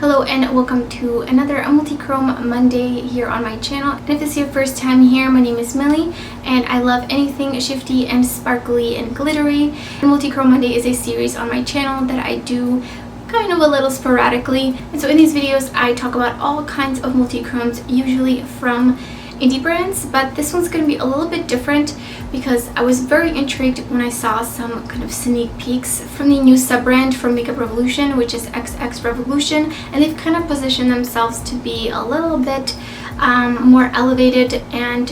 Hello and welcome to another Multichrome Monday here on my channel. And if this is your first time here, my name is Millie and I love anything shifty and sparkly and glittery. And Multichrome Monday is a series on my channel that I do kind of a little sporadically. And so in these videos I talk about all kinds of multichromes, usually from indie brands, but this one's going to be a little bit different because I was very intrigued when I saw some kind of sneak peeks from the new sub-brand from Makeup Revolution, which is XX Revolution, and they've kind of positioned themselves to be a little bit more elevated and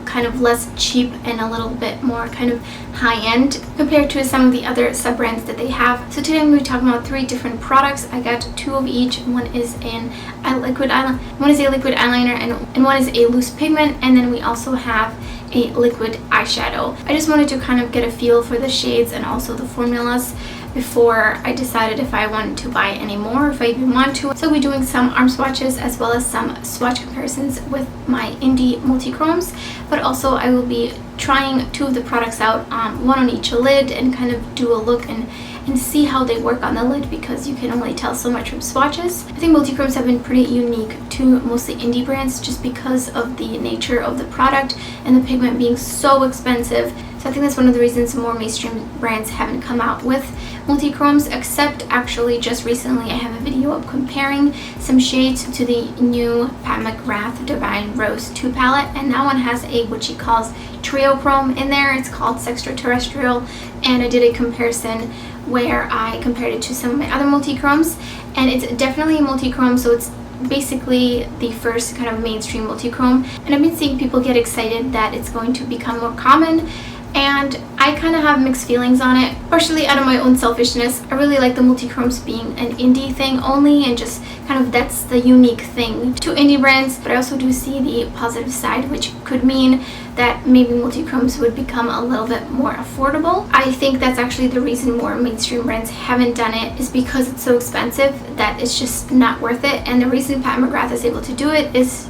kind of less cheap and a little bit more kind of high-end compared to some of the other sub-brands that they have. So today I'm going to be talking about 3 different products. I got 2 of each. One is a liquid eyeliner and one is a loose pigment, and then we also have a liquid eyeshadow. I just wanted to kind of get a feel for the shades and also the formulas before I decided if I wanted to buy any more, if I even want to. So I'll be doing some arm swatches as well as some swatch comparisons with my indie multichromes, but also I will be trying 2 of the products out, one on each lid, and kind of do a look and see how they work on the lid, because you can only tell so much from swatches. I think multichromes have been pretty unique to mostly indie brands just because of the nature of the product and the pigment being so expensive. So I think that's one of the reasons more mainstream brands haven't come out with multichromes, except actually just recently I have a video of comparing some shades to the new Pat McGrath Divine Rose 2 palette, and that one has a what she calls trio chrome in there. It's called Sextraterrestrial, and I did a comparison where I compared it to some of my other multichromes, and it's definitely a multichrome, so it's basically the first kind of mainstream multichrome, and I've been seeing people get excited that it's going to become more common, and I kind of have mixed feelings on it, partially out of my own selfishness. I really like the multichromes being an indie thing only, and just kind of that's the unique thing to indie brands, but I also do see the positive side, which could mean that maybe multichromes would become a little bit more affordable. I think that's actually the reason more mainstream brands haven't done it, is because it's so expensive that it's just not worth it. And the reason Pat McGrath is able to do it is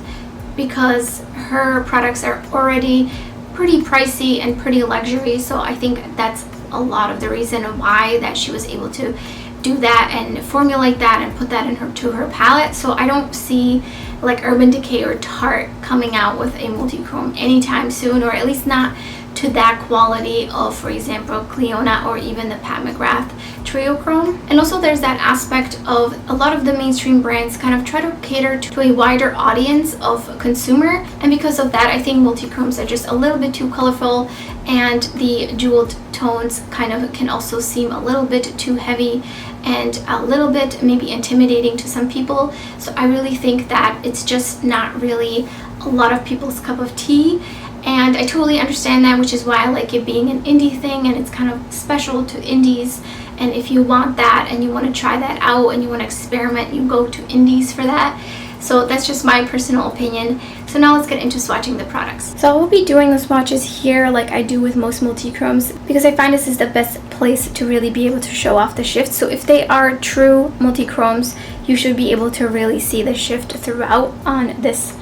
because her products are already pretty pricey and pretty luxury, so I think that's a lot of the reason why that she was able to do that and formulate that and put that in her palette. So I don't see like Urban Decay or Tarte coming out with a multichrome anytime soon, or at least not to that quality of, for example, Clionadh or even the Pat McGrath Trio Chrome. And also there's that aspect of a lot of the mainstream brands kind of try to cater to a wider audience of consumer, and because of that I think multichromes are just a little bit too colorful, and the jeweled tones kind of can also seem a little bit too heavy and a little bit maybe intimidating to some people. So I really think that it's just not really a lot of people's cup of tea, and I totally understand that, which is why I like it being an indie thing, and it's kind of special to indies. And if you want that and you want to try that out and you want to experiment, you go to indies for that. So that's just my personal opinion. So now let's get into swatching the products. So I will be doing the swatches here like I do with most multichromes, because I find this is the best place to really be able to show off the shift. So if they are true multichromes, you should be able to really see the shift throughout on this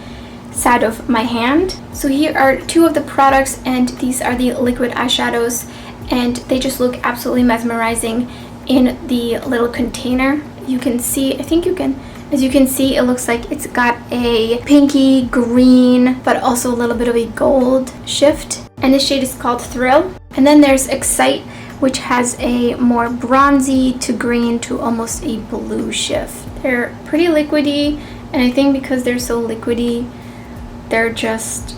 side of my hand. So here are 2 of the products, and these are the liquid eyeshadows, and they just look absolutely mesmerizing in the little container. You can see, as you can see, it looks like it's got a pinky green but also a little bit of a gold shift, and this shade is called Thrill. And then there's Excite, which has a more bronzy to green to almost a blue shift. They're pretty liquidy, and I think because they're so liquidy they're just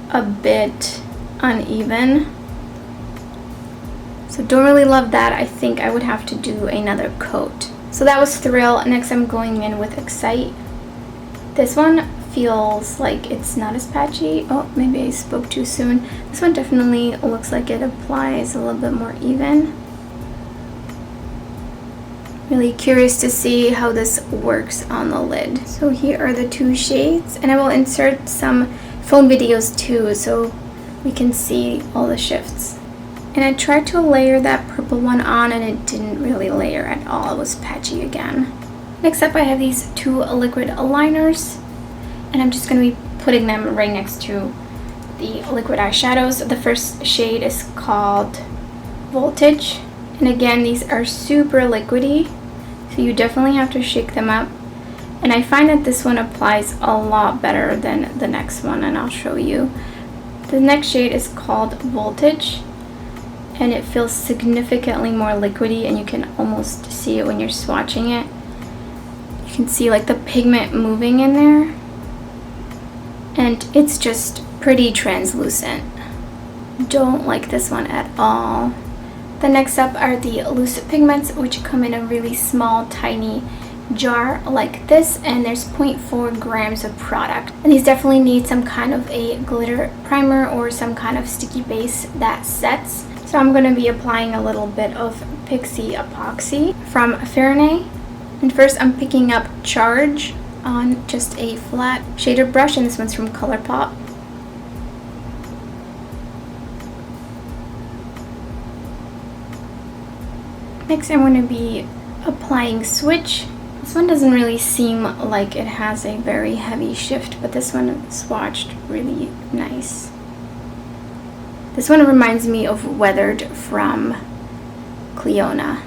a bit uneven. So don't really love that. I think I would have to do another coat. So that was Thrill. Next I'm going in with Excite. This one feels like it's not as patchy. Oh, maybe I spoke too soon. This one definitely looks like it applies a little bit more even. Really curious to see how this works on the lid. So here are the 2 shades, and I will insert some phone videos too so we can see all the shifts. And I tried to layer that purple one on, and it didn't really layer at all. It was patchy again. Next up I have these 2 liquid aligners, and I'm just going to be putting them right next to the liquid eyeshadows. The first shade is called Voltage, and again these are super liquidy, so you definitely have to shake them up And I find that this one applies a lot better than the next one, and I'll show you. The next shade is called Voltage, and it feels significantly more liquidy, and you can almost see it when you're swatching it. You can see like the pigment moving in there, and it's just pretty translucent. Don't like this one at all. The next up are the loose pigments, which come in a really small, tiny jar like this, and there's 0.4 grams of product. And these definitely need some kind of a glitter primer or some kind of sticky base that sets. So I'm going to be applying a little bit of Pixie Epoxy from Farinay. And first I'm picking up Charge on just a flat shader brush, and this one's from ColourPop. Next I'm going to be applying Switch. This one doesn't really seem like it has a very heavy shift, but this one swatched really nice. This one reminds me of Weathered from Clionadh.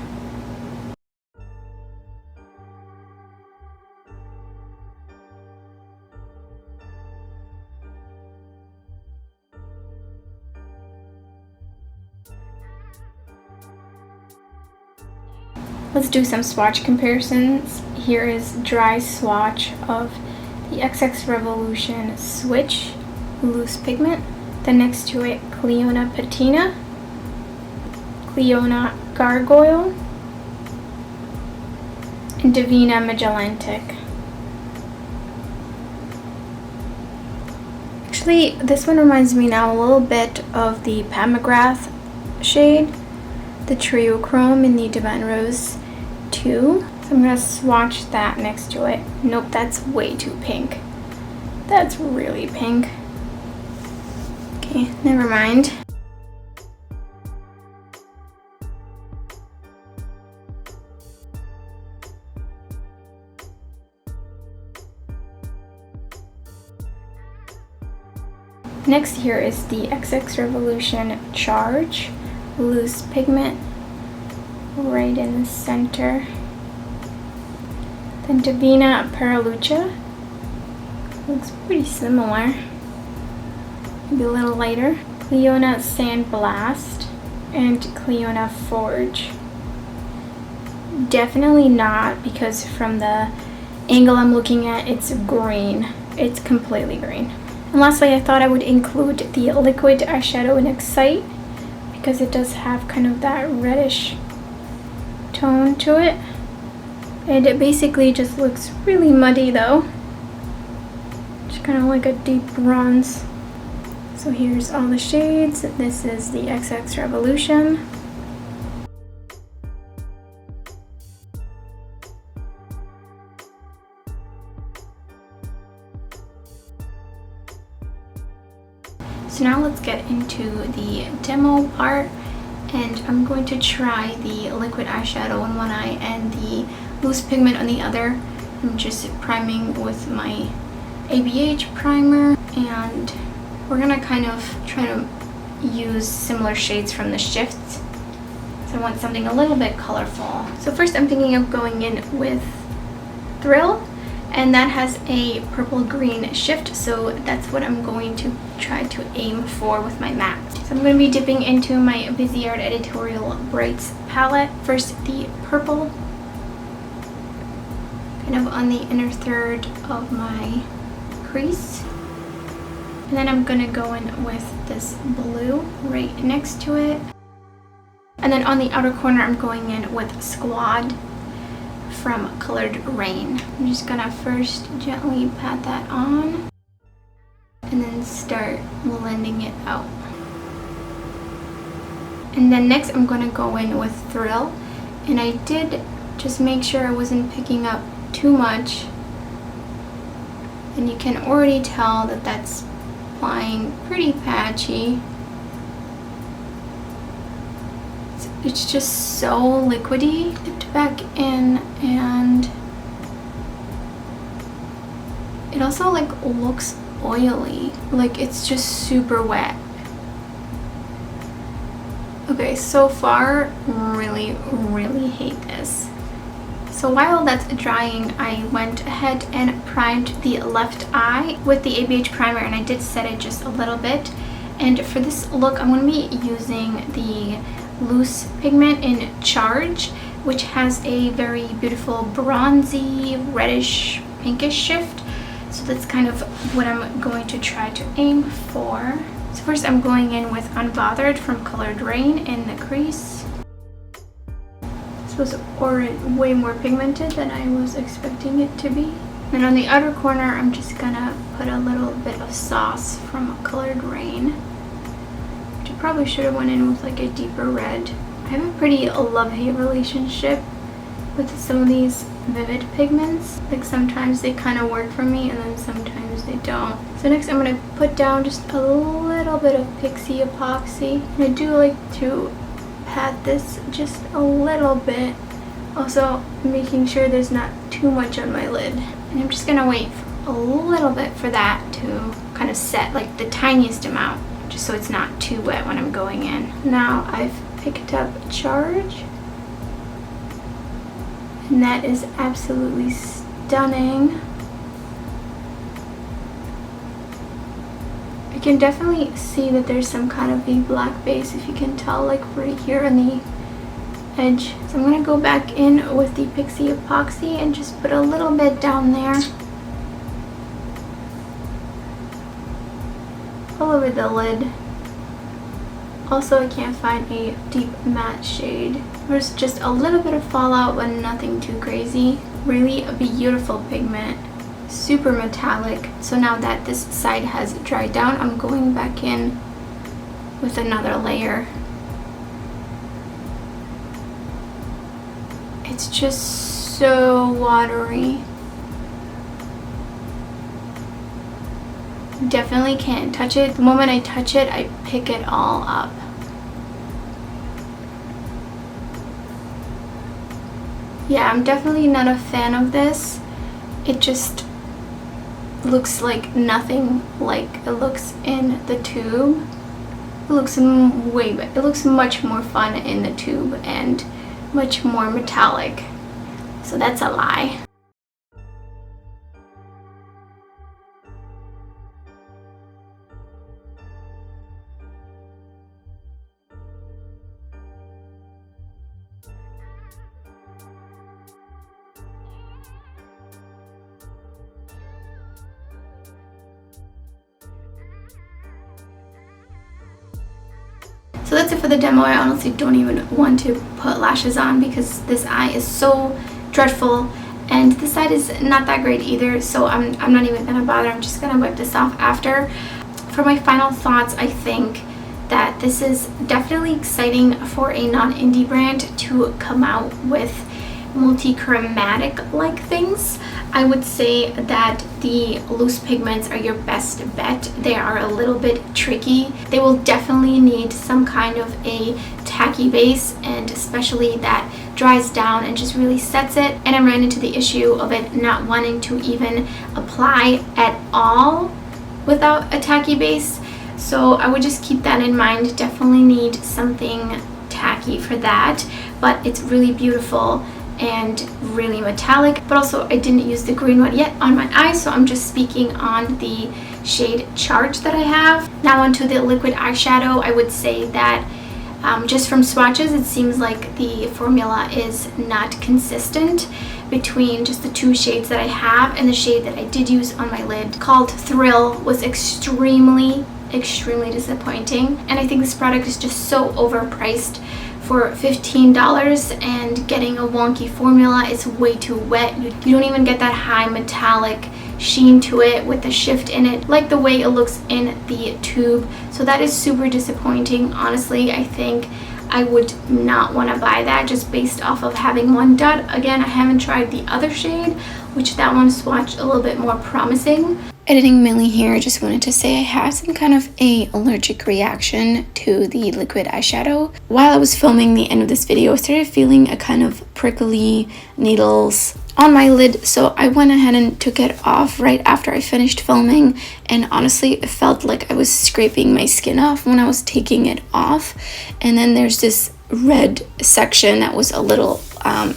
Let's do some swatch comparisons. Here is dry swatch of the XX Revolution Switch loose pigment. Then next to it, Clionadh Patina, Clionadh Gargoyle, and Divina Magellantic. Actually, this one reminds me now a little bit of the Pat McGrath shade, the Trio Chrome in the Divine Rose 2. So I'm going to swatch that next to it. Nope, that's way too pink. That's really pink. Okay, never mind. Next here is the XX Revolution Charge loose pigment right in the center. Then Divina Paralucha, looks pretty similar, maybe a little lighter. Clionadh Sandblast and Clionadh Forge. Definitely not, because from the angle I'm looking at, it's green. It's completely green. And lastly, I thought I would include the liquid eyeshadow in Excite, because it does have kind of that reddish tone to it. And it basically just looks really muddy though. Just kind of like a deep bronze. So here's all the shades. This is the XX Revolution. So now let's get into the demo part, and I'm going to try the liquid eyeshadow on one eye and the loose pigment on the other. I'm just priming with my ABH primer, and we're gonna kind of try to use similar shades from the shifts. So I want something a little bit colorful. So first I'm thinking of going in with Thrill, and that has a purple green shift, so that's what I'm going to try to aim for with my matte. So I'm going to be dipping into my Busy Art Editorial Brights palette. First the purple, kind of on the inner third of my crease. And then I'm going to go in with this blue right next to it. And then on the outer corner I'm going in with Squad from Colored Rain. I'm just going to first gently pat that on and then start blending it out. And then next I'm going to go in with Thrill, and I did just make sure I wasn't picking up too much, and you can already tell that that's applying pretty patchy. It's just so liquidy. Dipped back in, and it also like looks oily, like it's just super wet. Okay, so far really hate this. So while that's drying, I went ahead and primed the left eye with the ABH primer, and I did set it just a little bit. And for this look, I'm going to be using the loose pigment in Charge, which has a very beautiful bronzy, reddish, pinkish shift. So that's kind of what I'm going to try to aim for. So first I'm going in with Unbothered from Colored Rain in the crease. This was way more pigmented than I was expecting it to be. And on the outer corner, I'm just gonna put a little bit of Sauce from Colored Rain, which I probably should have went in with like a deeper red. I have a pretty love-hate relationship with some of these vivid pigments. Like sometimes they kind of work for me and then sometimes they don't. So next I'm going to put down just a little bit of Pixie Epoxy. And I do like to pat this just a little bit. Also making sure there's not too much on my lid. And I'm just going to wait a little bit for that to kind of set, like the tiniest amount, just so it's not too wet when I'm going in. Now I've picked up Charge, and that is absolutely stunning. I can definitely see that there's some kind of a black base, if you can tell, like right here on the edge. So I'm going to go back in with the Pixie Epoxy and just put a little bit down there, all over the lid. Also, I can't find a deep matte shade. There's just a little bit of fallout, but nothing too crazy. Really a beautiful pigment, super metallic. So now that this side has dried down, I'm going back in with another layer. It's just so watery. Definitely can't touch it. The moment I touch it, I pick it all up. Yeah, I'm definitely not a fan of this. It just looks like nothing like it looks in the tube. It looks it looks much more fun in the tube and much more metallic. So that's a lie. So that's it for the demo. I honestly don't even want to put lashes on because this eye is so dreadful, and this side is not that great either, so I'm not even gonna bother. I'm just gonna wipe this off after. For my final thoughts, I think that this is definitely exciting for a non-indie brand to come out with multi-chromatic like things. I would say that the loose pigments are your best bet. They are a little bit tricky. They will definitely need some kind of a tacky base, and especially that dries down and just really sets it. And I ran into the issue of it not wanting to even apply at all without a tacky base. So I would just keep that in mind. Definitely need something tacky for that, but it's really beautiful and really metallic. But also I didn't use the green one yet on my eyes, so I'm just speaking on the shade Charge that I have. Now onto the liquid eyeshadow. I would say that just from swatches, it seems like the formula is not consistent between just the two shades that I have, and the shade that I did use on my lid called Thrill was extremely disappointing. And I think this product is just so overpriced for $15, and getting a wonky formula. It's way too wet. You don't even get that high metallic sheen to it with the shift in it like the way it looks in the tube. So that is super disappointing. Honestly, I think I would not want to buy that just based off of having one dot. Again, I haven't tried the other shade, which that one swatched a little bit more promising. Editing Millie here, I just wanted to say I had some kind of a allergic reaction to the liquid eyeshadow. While I was filming the end of this video, I started feeling a kind of prickly needles on my lid, so I went ahead and took it off right after I finished filming, and honestly it felt like I was scraping my skin off when I was taking it off. And then there's this red section that was a little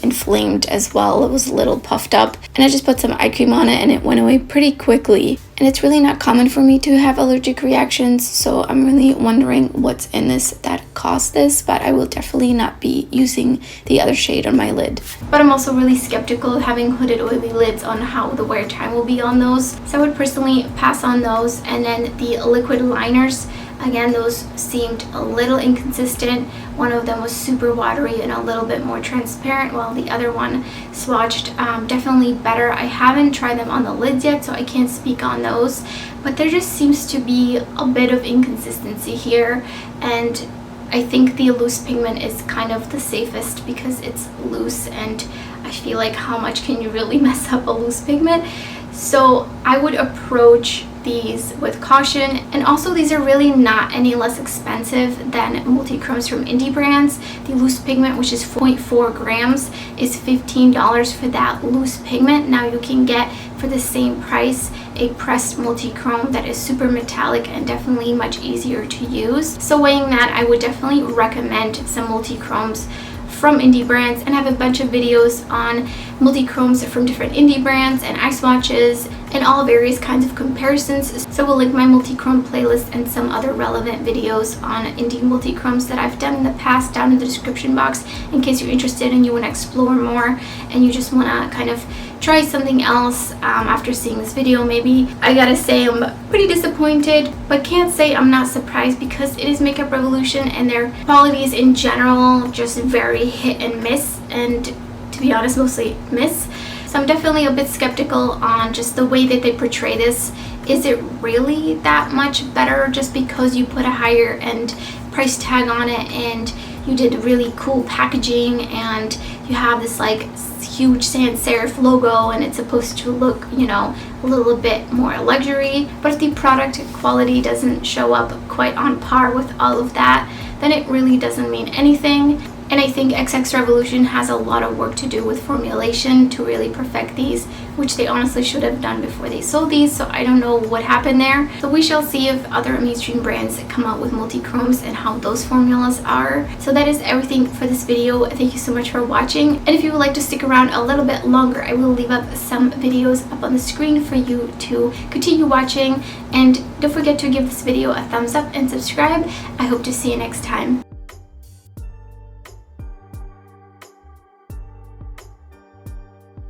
inflamed as well. It was a little puffed up, and I just put some eye cream on it and it went away pretty quickly. And it's really not common for me to have allergic reactions, so I'm really wondering what's in this that caused this, but I will definitely not be using the other shade on my lid. But I'm also really skeptical of having hooded oily lids on how the wear time will be on those, so I would personally pass on those. And then the liquid liners, again, those seemed a little inconsistent. One of them was super watery and a little bit more transparent, while the other one swatched definitely better. I haven't tried them on the lids yet, so I can't speak on those, but there just seems to be a bit of inconsistency here, and I think the loose pigment is kind of the safest because it's loose, and I feel like how much can you really mess up a loose pigment? So I would approach these with caution. And also, these are really not any less expensive than Multichromes from indie brands. The loose pigment, which is 0.4 grams, is $15 for that loose pigment. Now you can get for the same price a pressed multichrome that is super metallic and definitely much easier to use. So weighing that, I would definitely recommend some multichromes from indie brands, and have a bunch of videos on multichromes from different indie brands and eye swatches and all various kinds of comparisons. So we'll link my multichrome playlist and some other relevant videos on indie multichromes that I've done in the past down in the description box, in case you're interested and you want to explore more and you just want to kind of try something else after seeing this video. Maybe I gotta say I'm pretty disappointed, but can't say I'm not surprised, because it is Makeup Revolution and their quality is in general just very hit and miss, and to be honest, mostly miss. So I'm definitely a bit skeptical on just the way that they portray this. Is it really that much better just because you put a higher end price tag on it and you did really cool packaging and you have this like huge sans serif logo and it's supposed to look, you know, a little bit more luxury? But if the product quality doesn't show up quite on par with all of that, then it really doesn't mean anything. And I think XX Revolution has a lot of work to do with formulation to really perfect these, which they honestly should have done before they sold these. So I don't know what happened there. So we shall see if other mainstream brands come out with multichromes and how those formulas are. So that is everything for this video. Thank you so much for watching. And if you would like to stick around a little bit longer, I will leave up some videos up on the screen for you to continue watching. And don't forget to give this video a thumbs up and subscribe. I hope to see you next time.